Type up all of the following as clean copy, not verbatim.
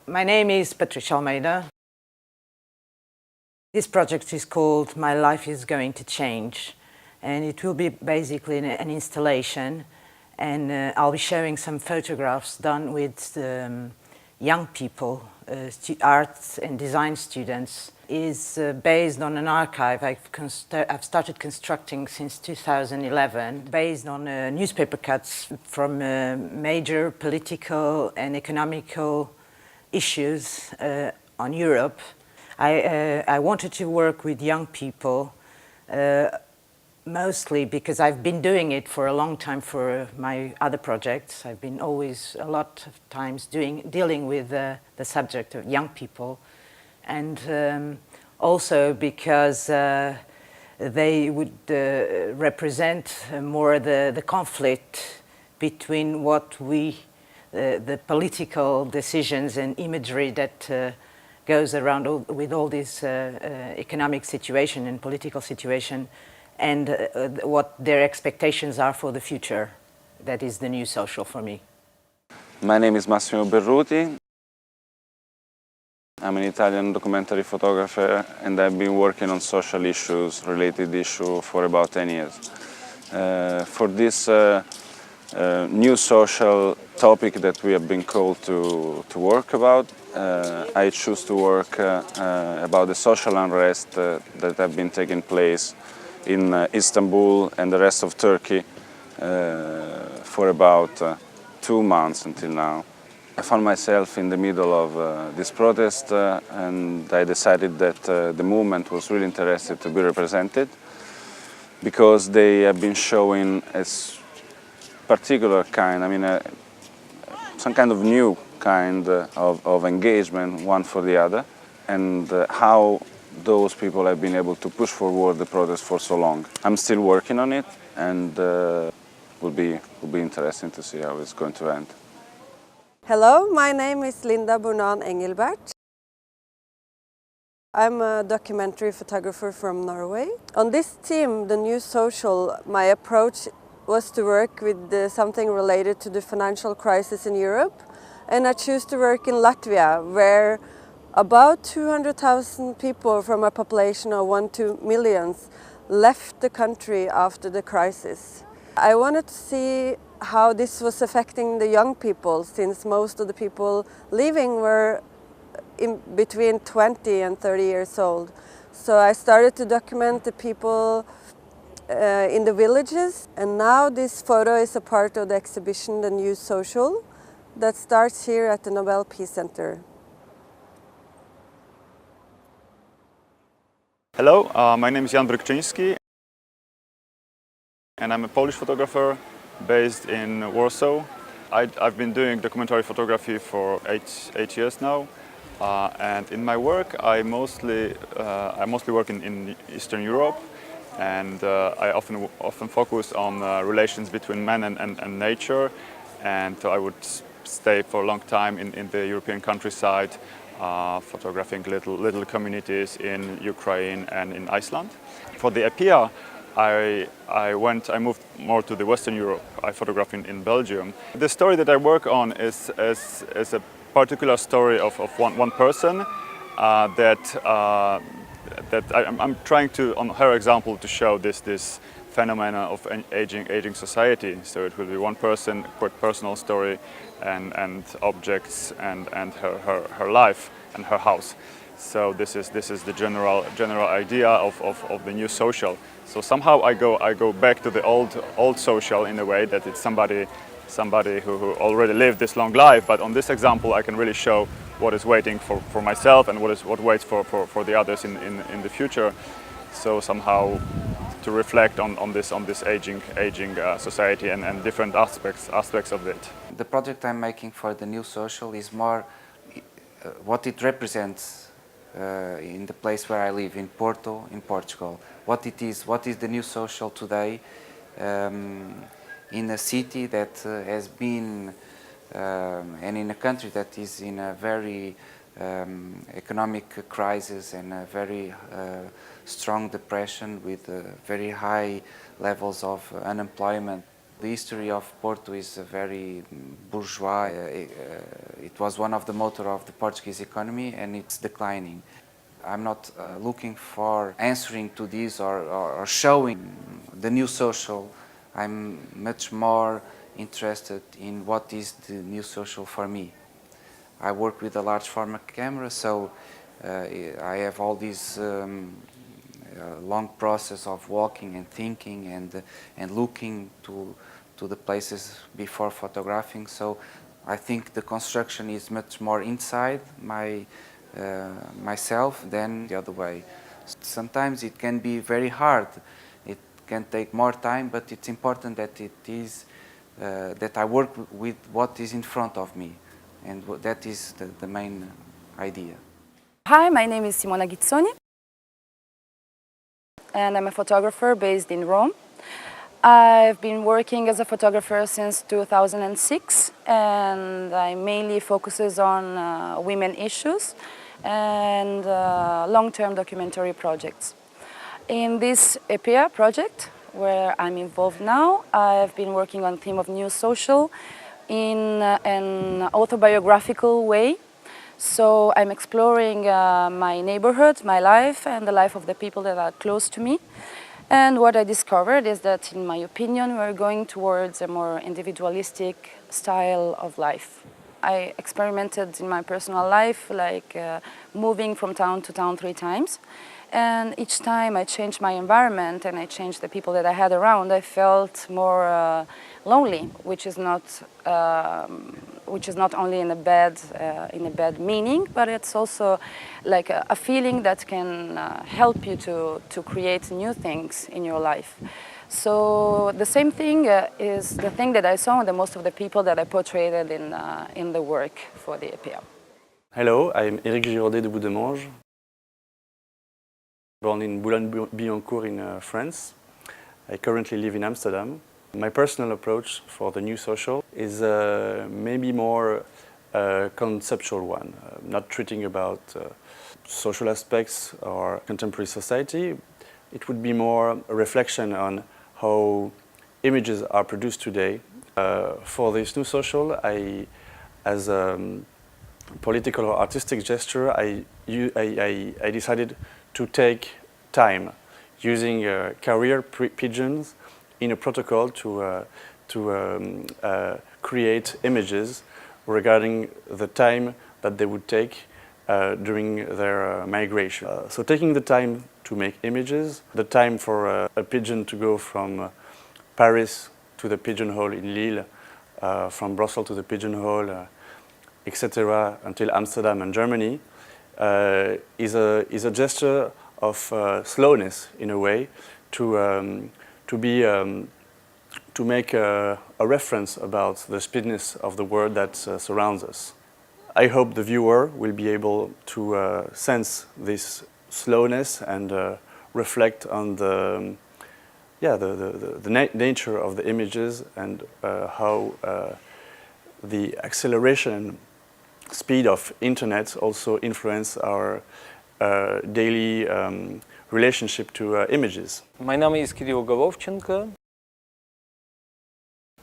My name is Patricia Maida. This project is called My Life is Going to Change, and it will be basically an installation, and I'll be showing some photographs done with young people, arts and design students. Is based on an archive I've started constructing since 2011, based on newspaper cuts from major political and economical issues on Europe. I wanted to work with young people, mostly because I've been doing it for a long time for my other projects. I've been always a lot of times dealing with the subject of young people, and also because they would represent more the conflict between what the political decisions and imagery that goes around with all this economic situation and political situation, and what their expectations are for the future. That is the new social for me. My name is Massimo Berruti. I'm an Italian documentary photographer, and I've been working on social issues, related issues, for about 10 years. For this new social topic that we have been called to work about, I choose to work about the social unrest that have been taking place in Istanbul and the rest of Turkey for about 2 months until now. I found myself in the middle of this protest and I decided that the movement was really interested to be represented because they have been showing a particular kind, some kind of new kind of engagement one for the other, and how those people have been able to push forward the protest for so long. I'm still working on it, and will be interesting to see how it's going to end. Hello, my name is Linda Bournan Engelbert. I'm a documentary photographer from Norway. On this theme, The New Social, my approach was to work with something related to the financial crisis in Europe, and I choose to work in Latvia, where about 200,000 people from a population of 1-2 million left the country after the crisis. I wanted to see how this was affecting the young people, since most of the people leaving were in between 20 and 30 years old. So I started to document the people in the villages, and now this photo is a part of the exhibition The New Social that starts here at the Nobel Peace Center. Hello, my name is Jan Brykczyński and I'm a Polish photographer based in Warsaw. I've been doing documentary photography for eight years now, and in my work I mostly work in Eastern Europe, and I often focus on relations between man and nature, and I would stay for a long time in the European countryside, photographing little communities in Ukraine and in Iceland. For the epea, I moved more to the Western Europe. I photograph in Belgium. The story that I work on is a particular story of one person that I'm trying to, on her example, to show this phenomena of aging society. So it will be one person, quite personal story, and objects, and her life and her house. So this is the general idea of the new social. So somehow I go back to the old social in a way that it's somebody who already lived this long life. But on this example, I can really show what is waiting for myself and what waits for the others in the future. So somehow to reflect on this aging society and different aspects of it. The project I'm making for the New Social is more what it represents in the place where I live, in Porto, in Portugal. What is the New Social today in a city that has been and in a country that is in a very economic crisis and a very strong depression with very high levels of unemployment. The history of Porto is very bourgeois. It was one of the motor of the Portuguese economy, and it's declining. I'm not looking for answering to this or showing the new social. I'm much more interested in what is the new social for me. I work with a large format camera, so I have all these long process of walking and thinking and looking to the places before photographing. So I think the construction is much more inside myself than the other way. Sometimes it can be very hard. It can take more time, but it's important that it is that I work with what is in front of me, and that is the main idea. Hi, my name is Simone Gagliardi, and I'm a photographer based in Rome. I've been working as a photographer since 2006, and I mainly focuses on women issues and long-term documentary projects. In this epea project, where I'm involved now, I've been working on the theme of new social in an autobiographical way. So I'm exploring my neighborhood, my life, and the life of the people that are close to me. And what I discovered is that, in my opinion, we're going towards a more individualistic style of life. I experimented in my personal life, like moving from town to town 3 times. And each time I changed my environment and I changed the people that I had around, I felt more lonely, which is not only in a bad meaning, but it's also like a feeling that can help you to create new things in your life. So the same thing is the thing that I saw in most of the people that I portrayed in the work for the epea. Hello, I'm Eric Giraudet de Boudemange. Born in Boulogne-Billancourt in France. I currently live in Amsterdam. My personal approach for the new social is maybe more a conceptual one, not treating about social aspects or contemporary society. It would be more a reflection on how images are produced today. For this new social, as a political or artistic gesture, I decided to take time using carrier pigeons in a protocol to create images regarding the time that they would take during their migration. So taking the time to make images, the time for a pigeon to go from Paris to the pigeonhole in Lille, from Brussels to the pigeonhole, etc., until Amsterdam and Germany, is a gesture of slowness in a way to make a reference about the speediness of the world that surrounds us. I hope the viewer will be able to sense this slowness and reflect on the nature of the images and how the acceleration speed of internet also influence our daily relationship to images. Mein Name ist Kirill Головченко.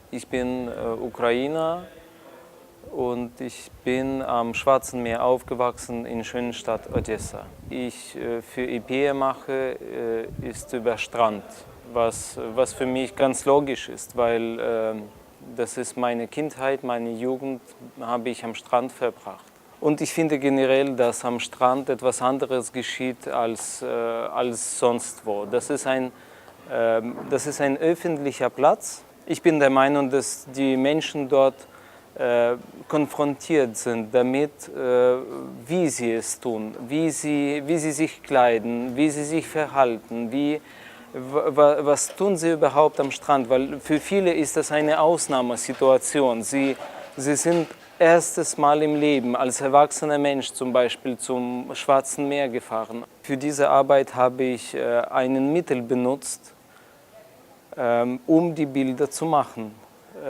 Ich bin Ukrainer und ich bin am Schwarzen Meer aufgewachsen in der schönen Stadt Odessa. Für epea mache ist über Strand, was für mich ganz logisch ist, weil das ist meine Kindheit, meine Jugend habe ich am Strand verbracht. Und ich finde generell, dass am Strand etwas anderes geschieht als sonst wo. Das ist ein öffentlicher Platz. Ich bin der Meinung, dass die Menschen dort konfrontiert sind damit, wie sie es tun, wie sie sich kleiden, wie sie sich verhalten, was tun sie überhaupt am Strand, weil für viele ist das eine Ausnahmesituation. Sie sind erstes Mal im Leben als erwachsener Mensch zum Beispiel zum Schwarzen Meer gefahren. Für diese Arbeit habe ich ein Mittel benutzt, um die Bilder zu machen.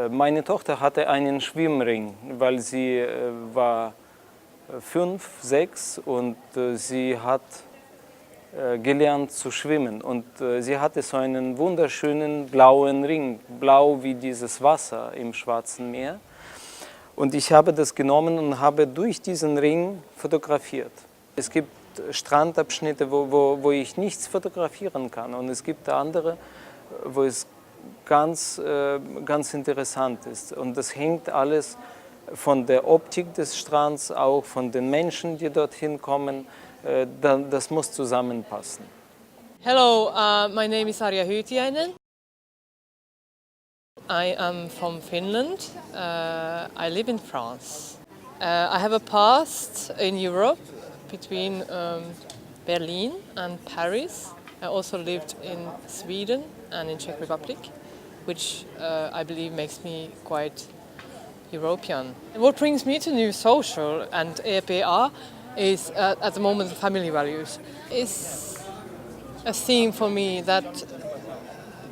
Meine Tochter hatte einen Schwimmring, weil sie war 5, 6 und sie hat gelernt zu schwimmen und sie hatte so einen wunderschönen blauen Ring, blau wie dieses Wasser im Schwarzen Meer. Und ich habe das genommen und habe durch diesen Ring fotografiert. Es gibt Strandabschnitte, wo ich nichts fotografieren kann und es gibt andere, wo es ganz interessant ist. Und das hängt alles von der Optik des Strands, auch von den Menschen, die dorthin kommen. Das muss zusammenpassen. Hello, my name is Arya Sveen. I am from Finland. I live in France. I have a past in Europe between Berlin and Paris. I also lived in Sweden and in Czech Republic, which I believe makes me quite European. What brings me to New Social and epea is at the moment family values. It's a theme for me that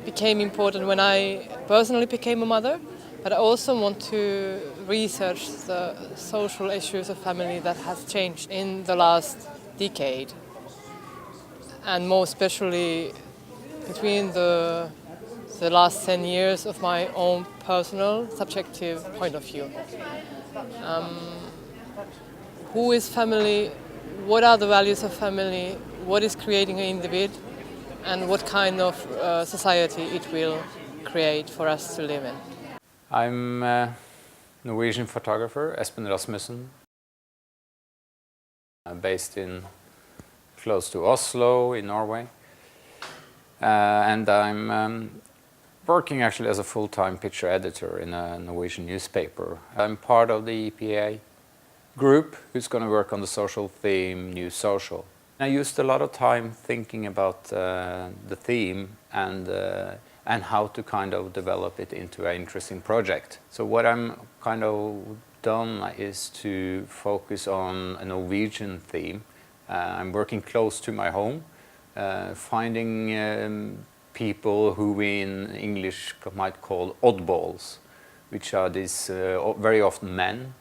became important when I personally became a mother, but I also want to research the social issues of family that has changed in the last decade, and more especially between the last 10 years of my own personal subjective point of view. Who is family? What are the values of family? What is creating an individual? And what kind of society it will create for us to live in? I'm a Norwegian photographer, Espen Rasmussen. I'm based close to Oslo in Norway. And I'm working actually as a full-time picture editor in a Norwegian newspaper. I'm part of the epea group who's going to work on the social theme, New Social. I used a lot of time thinking about the theme and how to kind of develop it into an interesting project. So what I'm kind of done is to focus on a Norwegian theme. I'm working close to my home, finding people who we in English might call oddballs, which are these very often men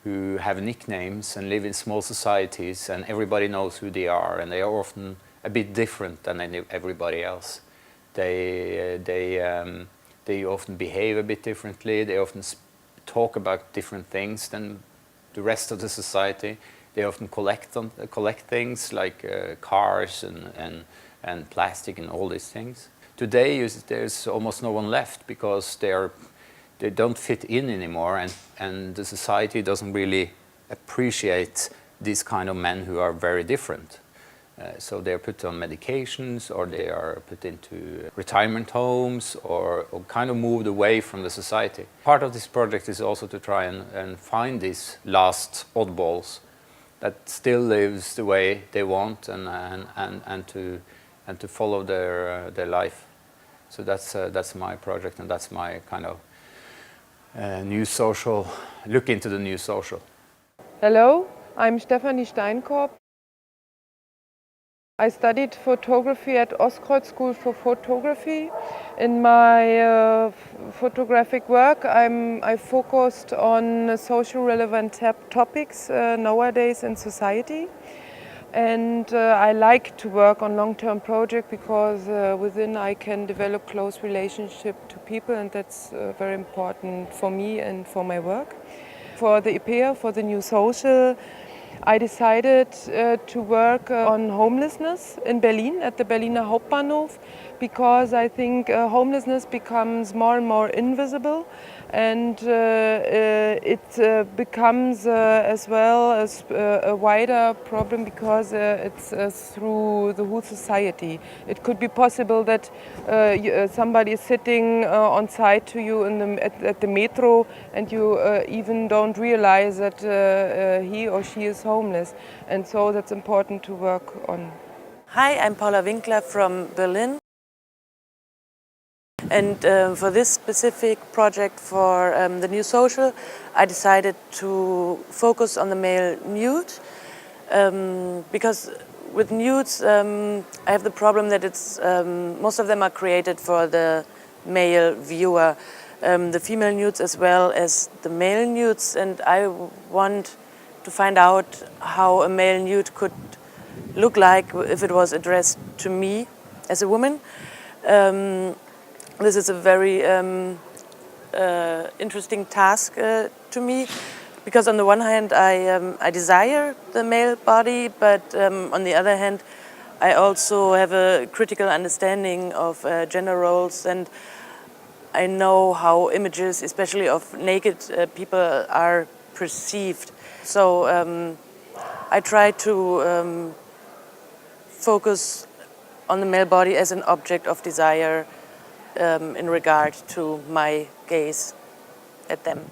who have nicknames and live in small societies, and everybody knows who they are, and they are often a bit different than everybody else. They often behave a bit differently. They often talk about different things than the rest of the society. They often collect things like cars and plastic and all these things. Today there's almost no one left because they don't fit in anymore, and the society doesn't really appreciate these kind of men who are very different. So they're put on medications, or they are put into retirement homes, or kind of moved away from the society. Part of this project is also to try and find these last oddballs that still lives the way they want, and to follow their life. So that's my project, and that's my kind of New Social, look into the New Social. Hello, I'm Stefanie Steinkorb. I studied photography at Ostkreuz School for Photography. In my photographic work, I focused on social relevant topics nowadays in society. And I like to work on long-term projects because within I can develop close relationship to people, and that's very important for me and for my work. For the epea, for the New Social, I decided to work on homelessness in Berlin at the Berliner Hauptbahnhof, because I think homelessness becomes more and more invisible, and it becomes as well as a wider problem because it's through the whole society. It could be possible that somebody is sitting on side to you at the metro, and you even don't realize that he or she is homeless, and so that's important to work on. Hi, I'm Paula Winkler from Berlin. And for this specific project for the New Social, I decided to focus on the male nude, because with nudes I have the problem that most of them are created for the male viewer, the female nudes as well as the male nudes, and I want to find out how a male nude could look like if it was addressed to me as a woman. This is a very interesting task to me, because on the one hand I desire the male body, but on the other hand I also have a critical understanding of gender roles, and I know how images, especially of naked people, are perceived. So I try to focus on the male body as an object of desire in regard to my gaze at them.